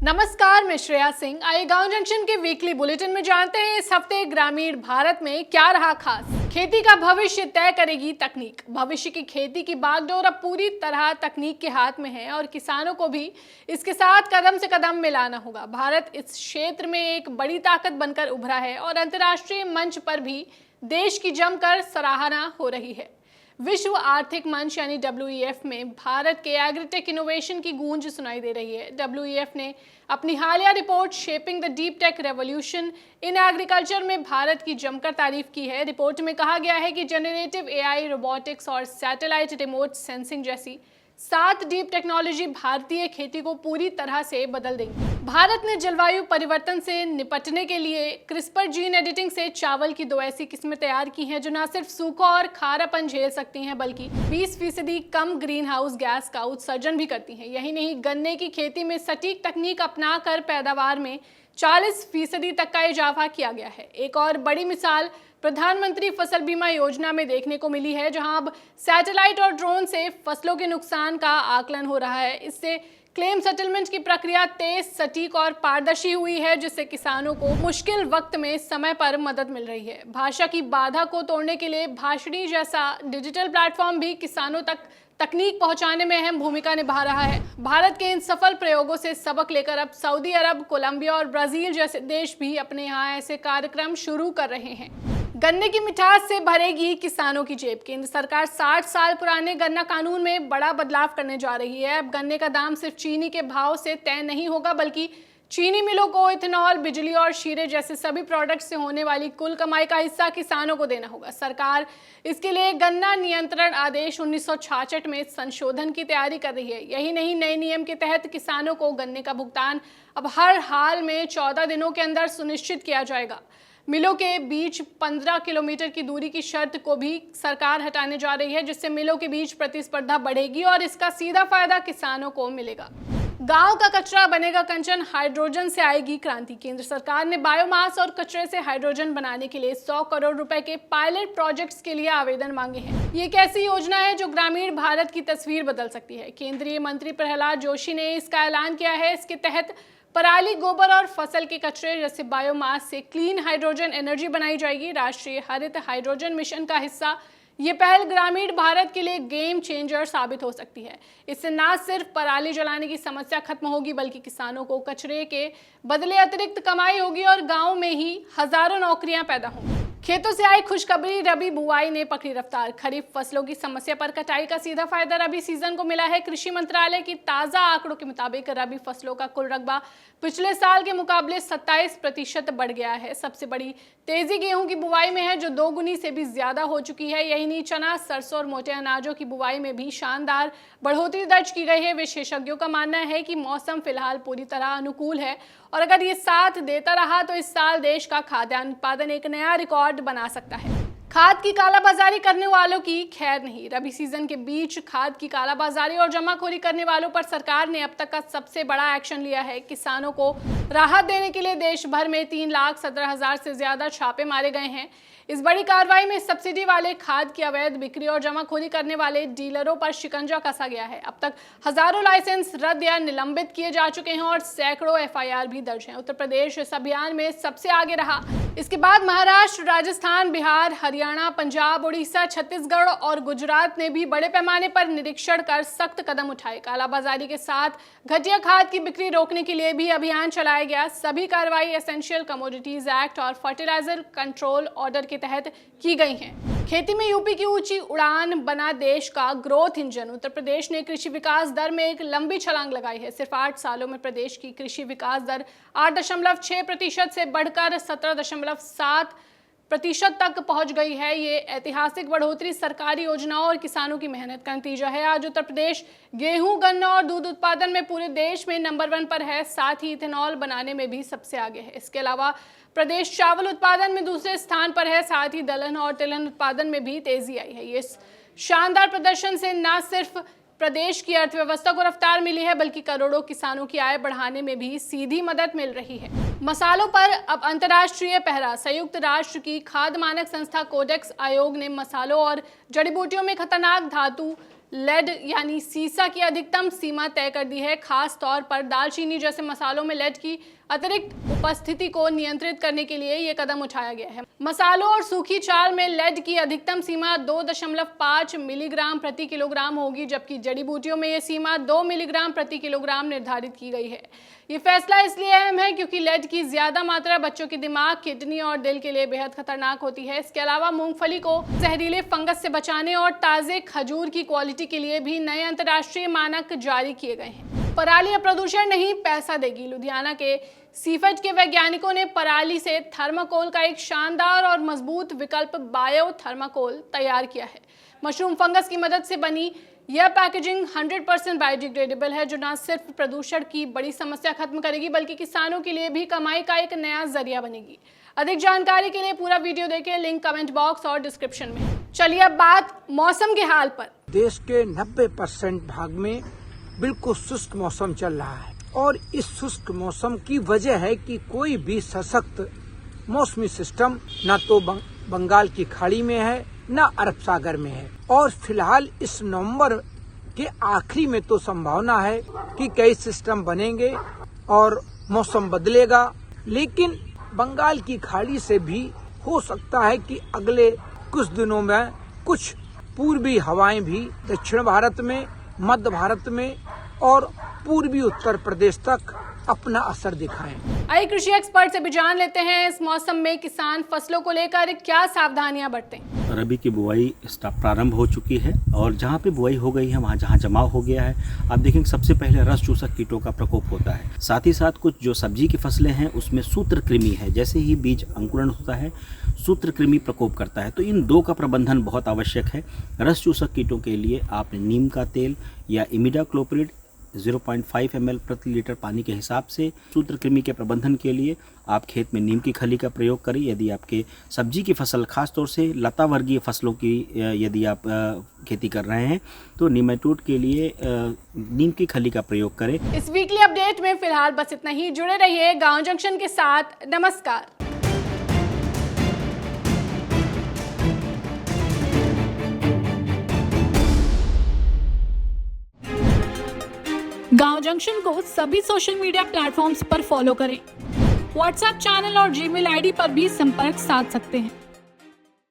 नमस्कार, मैं श्रेया सिंह। आइए गांव जंक्शन के वीकली बुलेटिन में जानते हैं इस हफ्ते ग्रामीण भारत में क्या रहा खास। खेती का भविष्य तय करेगी तकनीक। भविष्य की खेती की बागडोर अब पूरी तरह तकनीक के हाथ में है और किसानों को भी इसके साथ कदम से कदम मिलाना होगा। भारत इस क्षेत्र में एक बड़ी ताकत बनकर उभरा है और अंतर्राष्ट्रीय मंच पर भी देश की जमकर सराहना हो रही है। विश्व आर्थिक मंच यानी WEF में भारत के एग्रीटेक इनोवेशन की गूंज सुनाई दे रही है। WEF ने अपनी हालिया report shaping the deep tech revolution in agriculture में भारत की जमकर तारीफ की है। रिपोर्ट में कहा गया है कि जनरेटिव AI, रोबोटिक्स और सैटेलाइट रिमोट सेंसिंग जैसी 7 डीप टेक्नोलॉजी भारतीय खेती को पूरी तरह से बदल देंगी। भारत ने जलवायु परिवर्तन से निपटने के लिए क्रिस्पर जीन एडिटिंग से चावल की 2 ऐसी किस्में तैयार की हैं जो न सिर्फ सूखा और खारापन झेल सकती हैं बल्कि 20% कम ग्रीन हाउस गैस का उत्सर्जन भी करती हैं। यही नहीं, गन्ने की खेती में सटीक तकनीक अपनाकर पैदावार में 40% तक का इजाफा किया गया है। एक और बड़ी मिसाल प्रधानमंत्री फसल बीमा योजना में देखने को मिली है, जहां अब सैटेलाइट और ड्रोन से फसलों के नुकसान का आकलन हो रहा है। इससे क्लेम सेटलमेंट की प्रक्रिया तेज, सटीक और पारदर्शी हुई है, जिससे किसानों को मुश्किल वक्त में समय पर मदद मिल रही है। भाषा की बाधा को तोड़ने के लिए भाषणी जैसा डिजिटल प्लेटफॉर्म भी किसानों तक तकनीक पहुंचाने में अहम भूमिका निभा रहा है। भारत के इन सफल प्रयोगों से सबक लेकर अब सऊदी अरब, कोलंबिया और ब्राजील जैसे देश भी अपने यहाँ ऐसे कार्यक्रम शुरू कर रहे हैं। गन्ने की मिठास से भरेगी किसानों की जेब। केंद्र सरकार 60 साल पुराने गन्ना कानून में बड़ा बदलाव करने जा रही है। अब गन्ने का दाम सिर्फ चीनी के भाव से तय नहीं होगा बल्कि चीनी मिलों को इथेनॉल, बिजली और शीरे जैसे सभी प्रोडक्ट से होने वाली कुल कमाई का हिस्सा किसानों को देना होगा। सरकार इसके लिए गन्ना नियंत्रण आदेश 1966 में संशोधन की तैयारी कर रही है। यही नहीं, नए नियम के तहत किसानों को गन्ने का भुगतान अब हर हाल में 14 दिनों के अंदर सुनिश्चित किया जाएगा। मिलों के बीच 15 किलोमीटर की दूरी की शर्त को भी सरकार हटाने जा रही है, जिससे मिलों के बीच प्रतिस्पर्धा बढ़ेगी और इसका सीधा फायदा किसानों को मिलेगा। गांव का कचरा बनेगा कंचन, हाइड्रोजन से आएगी क्रांति। केंद्र सरकार ने बायोमास और कचरे से हाइड्रोजन बनाने के लिए 100 करोड़ रुपए के पायलट प्रोजेक्ट्स के लिए आवेदन मांगे हैं। ये एक ऐसी योजना है जो ग्रामीण भारत की तस्वीर बदल सकती है। केंद्रीय मंत्री प्रहलाद जोशी ने इसका ऐलान किया है। इसके तहत पराली, गोबर और फसल के कचरे जैसे बायोमास से क्लीन हाइड्रोजन एनर्जी बनाई जाएगी। राष्ट्रीय हरित हाइड्रोजन मिशन का हिस्सा ये पहल ग्रामीण भारत के लिए गेम चेंजर साबित हो सकती है। इससे न सिर्फ पराली जलाने की समस्या खत्म होगी बल्कि किसानों को कचरे के बदले अतिरिक्त कमाई होगी और गांव में ही हजारों नौकरियां पैदा होंगी। खेतों से आई खुशखबरी, रबी बुआई ने पकड़ी रफ्तार। खरीफ फसलों की समस्या पर कटाई का सीधा फायदा रबी सीजन को मिला है। कृषि मंत्रालय की ताजा आंकड़ों के मुताबिक रबी फसलों का कुल रकबा पिछले साल के मुकाबले 27% बढ़ गया है। सबसे बड़ी तेजी गेहूं की बुआई में है, जो 2 गुनी से भी ज्यादा हो चुकी है। यही नहीं, चना, सरसों और मोटे अनाजों की बुआई में भी शानदार बढ़ोतरी दर्ज की गई है। विशेषज्ञों का मानना है कि मौसम फिलहाल पूरी तरह अनुकूल है और अगर ये साथ देता रहा तो इस साल देश का खाद्यान्न उत्पादन एक नया रिकॉर्ड बना सकता है। खाद की कालाबाजारी करने वालों की खैर नहीं। रबी सीजन के बीच खाद की कालाबाजारी और जमाखोरी करने वालों पर सरकार ने अब तक का सबसे बड़ा एक्शन लिया है। किसानों को राहत देने के लिए देश भर में 3,17,000 से ज्यादा छापे मारे गए हैं। इस बड़ी कार्रवाई में सब्सिडी वाले खाद की अवैध बिक्री और जमाखोरी करने वाले डीलरों पर शिकंजा कसा गया है। अब तक हजारों लाइसेंस रद्द या निलंबित किए जा चुके हैं और सैकड़ों FIR भी दर्ज हैं। उत्तर प्रदेश इस अभियान में सबसे आगे रहा। इसके बाद महाराष्ट्र, राजस्थान, बिहार, हरियाणा, पंजाब, उड़ीसा, छत्तीसगढ़ और गुजरात ने भी बड़े पैमाने पर निरीक्षण कर सख्त कदम उठाए। कालाबाजारी के साथ घटिया खाद की बिक्री रोकने के लिए भी अभियान चलाया गया। सभी कार्रवाई एसेंशियल कमोडिटीज एक्ट और फर्टिलाइजर कंट्रोल ऑर्डर के तहत की गई हैं। खेती में यूपी की ऊंची उड़ान बना देश का ग्रोथ इंजन। उत्तर प्रदेश ने कृषि विकास दर में एक लंबी छलांग लगाई है। सिर्फ 8 सालों में प्रदेश की कृषि विकास दर 8.6% से बढ़कर 17.7% तक पहुंच गई है। ये ऐतिहासिक बढ़ोतरी सरकारी योजनाओं और किसानों की मेहनत का नतीजा है। आज उत्तर प्रदेश गेहूं, गन्ना और दूध उत्पादन में पूरे देश में नंबर 1 पर है। साथ ही इथेनॉल बनाने में भी सबसे आगे है। इसके अलावा प्रदेश चावल उत्पादन में दूसरे स्थान पर है। साथ ही दलहन और तिलहन उत्पादन में भी तेजी आई है। ये शानदार प्रदर्शन से न सिर्फ प्रदेश की अर्थव्यवस्था को रफ्तार मिली है बल्कि करोड़ों किसानों की आय बढ़ाने में भी सीधी मदद मिल रही है। मसालों पर अब अंतर्राष्ट्रीय पहरा। संयुक्त राष्ट्र की खाद्य मानक संस्था कोडेक्स आयोग ने मसालों और जड़ी बूटियों में खतरनाक धातु लेड यानी सीसा की अधिकतम सीमा तय कर दी है। खास तौर पर दालचीनी जैसे मसालों में लेड की अतिरिक्त उपस्थिति को नियंत्रित करने के लिए ये कदम उठाया गया है। मसालों और सूखी चाल में लेड की अधिकतम सीमा 2.5 मिलीग्राम प्रति किलोग्राम होगी, जबकि जड़ी बूटियों में ये सीमा 2 मिलीग्राम प्रति किलोग्राम निर्धारित की गई है। ये फैसला इसलिए अहम है क्योंकि लेड की ज्यादा मात्रा बच्चों के दिमाग, किडनी और दिल के लिए बेहद खतरनाक होती है। इसके अलावा मूंगफली को जहरीले फंगस से बचाने और ताजे खजूर की क्वालिटी के लिए भी नए अंतर्राष्ट्रीय मानक जारी किए गए हैं। पराली अब प्रदूषण नहीं, पैसा देगी। लुधियाना के सीफेड के वैज्ञानिकों ने पराली से थर्माकोल का एक शानदार और मजबूत विकल्प बायो थर्माकोल तैयार किया है। मशरूम फंगस की मदद से बनी यह पैकेजिंग 100% बायोडिग्रेडेबल है, जो न सिर्फ प्रदूषण की बड़ी समस्या खत्म करेगी बल्कि किसानों के लिए भी कमाई का एक नया जरिया बनेगी। अधिक जानकारी के लिए पूरा वीडियो देखें, लिंक कमेंट बॉक्स और डिस्क्रिप्शन में। चलिए अब बात मौसम के हाल पर। देश के 90% भाग में बिल्कुल शुष्क मौसम चल रहा है और इस शुष्क मौसम की वजह है कि कोई भी सशक्त मौसमी सिस्टम न तो बंगाल की खाड़ी में है न अरब सागर में है। और फिलहाल इस नवंबर के आखिरी में तो संभावना है कि कई सिस्टम बनेंगे और मौसम बदलेगा, लेकिन बंगाल की खाड़ी से भी हो सकता है कि अगले कुछ दिनों में कुछ पूर्वी हवाएं भी दक्षिण भारत में, मध्य भारत में और पूर्वी उत्तर प्रदेश तक अपना असर दिखाएं। आइए कृषि एक्सपर्ट से भी जान लेते हैं इस मौसम में किसान फसलों को लेकर क्या सावधानियां बरतें। रबी की बुआई प्रारंभ हो चुकी है और जहाँ पे बुआई हो गई है वहाँ जहाँ जमाव हो गया है, आप देखेंगे सबसे पहले रस चूसक कीटों का प्रकोप होता है। साथ ही साथ कुछ जो सब्जी की फसलें हैं उसमें सूत्रकृमि है, जैसे ही बीज अंकुरण होता है सूत्रकृमि प्रकोप करता है, तो इन दो का प्रबंधन बहुत आवश्यक है। रस चूसक कीटों के लिए आपने नीम का तेल या इमिडाक्लोप्रिड 0.5 ml प्रति लीटर पानी के हिसाब से सूत्रकृमि के प्रबंधन के लिए आप खेत में नीम की खली का प्रयोग करें। यदि आपके सब्जी की फसल, खास तौर से लता वर्गीय फसलों की यदि आप खेती कर रहे हैं तो निमेटोड के लिए नीम की खली का प्रयोग करें। इस वीकली अपडेट में फिलहाल बस इतना ही। जुड़े रहिए गांव जंक्शन के साथ। नमस्कार। गांव जंक्शन को सभी सोशल मीडिया प्लेटफॉर्म्स पर फॉलो करें। व्हाट्सएप चैनल और जीमेल आईडी पर भी संपर्क साध सकते हैं।